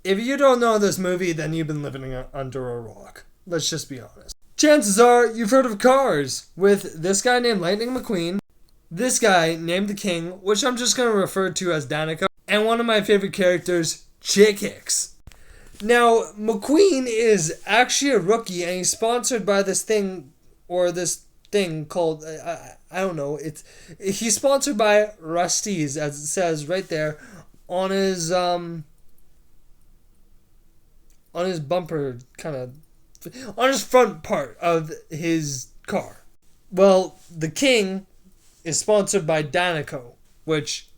If you don't know this movie, then you've been living under a rock. Let's just be honest. Chances are you've heard of Cars with this guy named Lightning McQueen, this guy named the King, which I'm just going to refer to as Danica, and one of my favorite characters, Chick Hicks. Now, McQueen is actually a rookie, and he's sponsored by this thing called, I don't know, he's sponsored by Rust-eze, as it says right there on his bumper, kind of, on his front part of his car. Well, the King is sponsored by Danico, which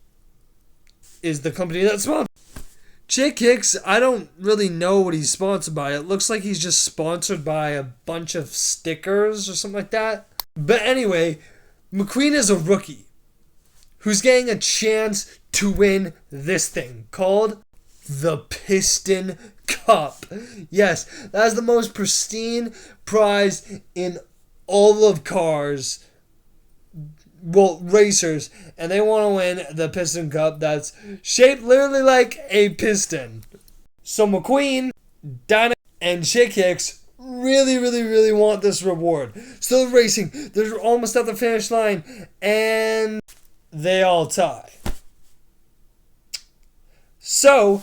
is the company that's sponsored. Chick Hicks, I don't really know what he's sponsored by. It looks like he's just sponsored by a bunch of stickers or something like that. But anyway, McQueen is a rookie who's getting a chance to win this thing called the Piston Cup. Yes, that is the most pristine prize in all of cars. Well, racers, and they want to win the Piston Cup that's shaped literally like a piston. So McQueen, Danica, and Chick Hicks really want this reward. So they're racing. They're almost at the finish line, and they all tie. So,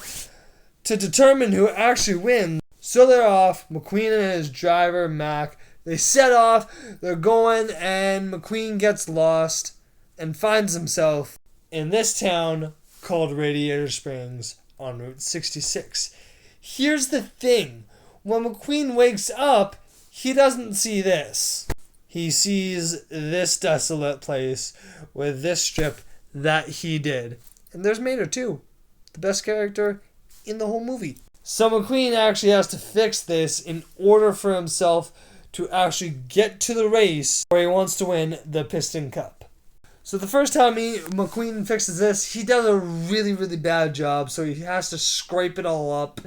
to determine who actually wins, so they're off. McQueen and his driver, Mac, they set off, they're going, and McQueen gets lost and finds himself in this town called Radiator Springs on Route 66. Here's the thing. When McQueen wakes up, he doesn't see this. He sees this desolate place with this strip that he did. And there's Mater too, the best character in the whole movie. So McQueen actually has to fix this in order for himself to actually get to the race where he wants to win the Piston Cup. So the first time McQueen fixes this, he does a really bad job, so he has to scrape it all up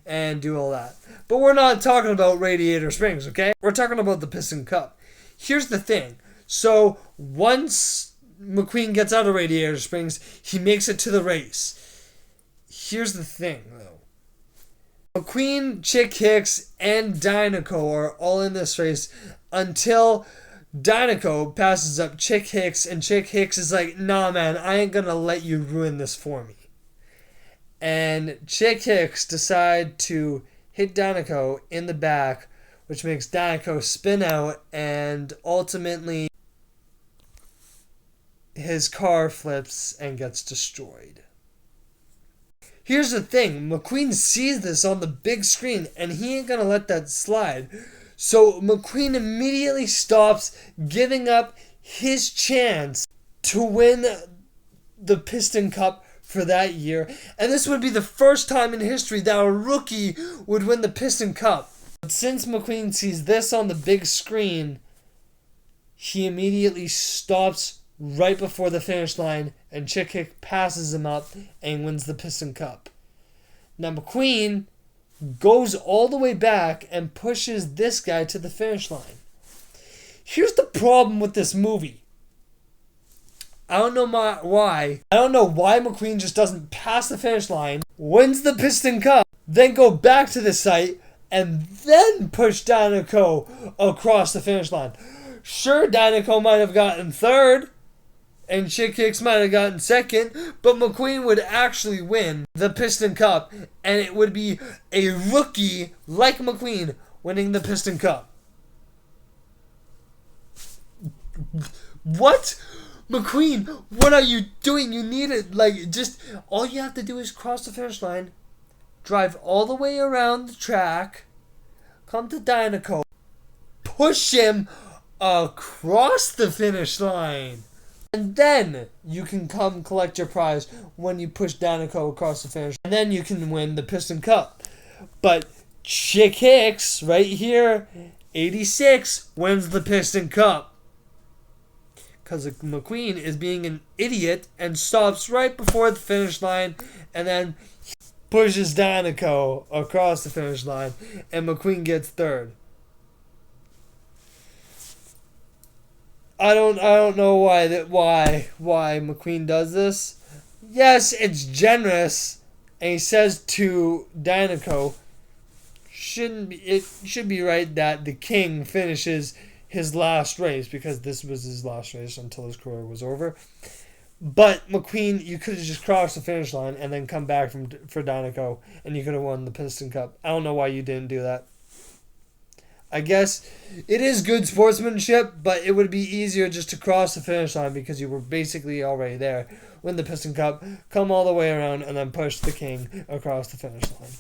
and do all that. But we're not talking about Radiator Springs, okay? We're talking about the Piston Cup. Here's the thing. So once McQueen gets out of Radiator Springs, he makes it to the race. Here's the thing, though. McQueen, Chick Hicks, and Danico are all in this race until Danico passes up Chick Hicks, and Chick Hicks is like, nah, man, I ain't gonna let you ruin this for me. And Chick Hicks decide to hit Danico in the back, which makes Danico spin out, and ultimately his car flips and gets destroyed. Here's the thing, McQueen sees this on the big screen, and he ain't gonna let that slide. So McQueen immediately stops, giving up his chance to win the Piston Cup for that year. And this would be the first time in history that a rookie would win the Piston Cup. But since McQueen sees this on the big screen, he immediately stops right before the finish line, and Chick Hicks passes him up and wins the Piston Cup. Now McQueen goes all the way back and pushes this guy to the finish line. Here's the problem with this movie. I don't know why. I don't know why McQueen just doesn't pass the finish line, wins the Piston Cup, then go back to the site, and then push Danico across the finish line. Sure, Danico might have gotten third, and Chick Hicks might have gotten second, but McQueen would actually win the Piston Cup, and it would be a rookie like McQueen winning the Piston Cup. What? McQueen, what are you doing? You need it, all you have to do is cross the finish line, drive all the way around the track, come to Danico, push him across the finish line. And then you can come collect your prize when you push Danico across the finish. And then you can win the Piston Cup. But Chick Hicks, right here, 86, wins the Piston Cup. Because McQueen is being an idiot and stops right before the finish line. And then pushes Danico across the finish line. And McQueen gets third. I don't know why McQueen does this. Yes, it's generous and he says to Dinoco, it should be right that the king finishes his last race, because this was his last race until his career was over. But McQueen, you could have just crossed the finish line and then come back for Dinoco, and you could have won the Piston Cup. I don't know why you didn't do that. I guess it is good sportsmanship, but it would be easier just to cross the finish line because you were basically already there. Win the Piston Cup, come all the way around, and then push the king across the finish line.